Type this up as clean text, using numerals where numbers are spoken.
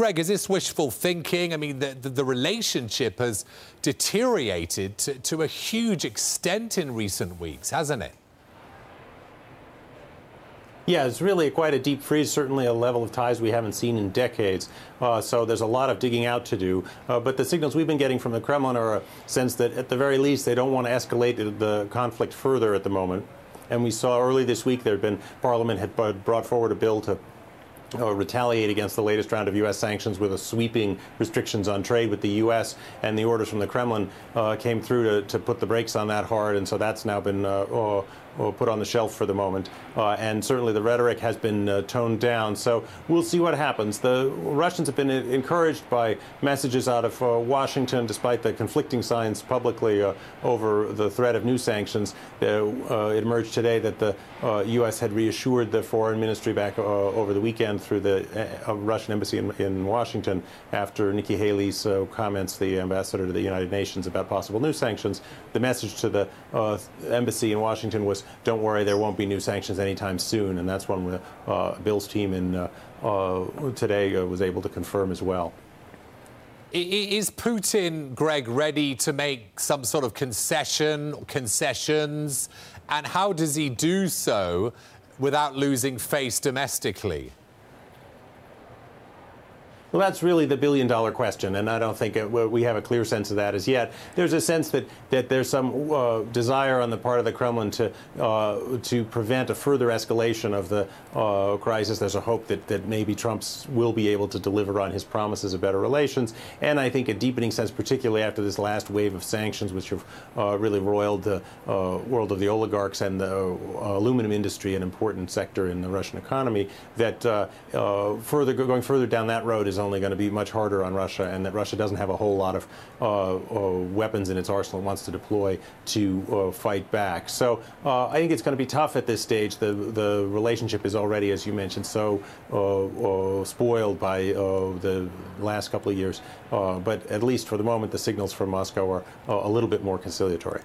Greg, is this wishful thinking? I mean, the relationship has deteriorated to a huge extent in recent weeks, hasn't it? Yeah, it's really quite a deep freeze, certainly a level of ties we haven't seen in decades. So there's a lot of digging out to do. But the signals we've been getting from the Kremlin are a sense that, at the very least, they don't want to escalate the conflict further at the moment. And we saw early this week Parliament had brought forward a bill to retaliate against the latest round of U.S. sanctions with a sweeping restrictions on trade with the U.S. And the orders from the Kremlin came through to put the brakes on that hard. And so that's now been put on the shelf for the moment. And certainly the rhetoric has been toned down. So we'll see what happens. The Russians have been encouraged by messages out of Washington, despite the conflicting signs publicly over the threat of new sanctions. It emerged today that the U.S. had reassured the foreign ministry back over the weekend through the Russian embassy in Washington after Nikki Haley's comments, the ambassador to the United Nations, about possible new sanctions. The message to the embassy in Washington was, don't worry, there won't be new sanctions anytime soon. And that's one Bill's team today was able to confirm as well. Is Putin, Greg, ready to make some sort of concessions? And how does he do so without losing face domestically? Well, that's really the billion-dollar question, and I don't think we have a clear sense of that as yet. There's a sense that there's some desire on the part of the Kremlin to prevent a further escalation of the crisis. There's a hope that maybe Trump will be able to deliver on his promises of better relations, and I think a deepening sense, particularly after this last wave of sanctions, which have really roiled the world of the oligarchs and the aluminum industry, an important sector in the Russian economy, that going further down that road is only going to be much harder on Russia, and that Russia doesn't have a whole lot of weapons in its arsenal it wants to deploy to fight back. So I think it's going to be tough at this stage. The relationship is already, as you mentioned, so spoiled by the last couple of years. But at least for the moment, the signals from Moscow are a little bit more conciliatory.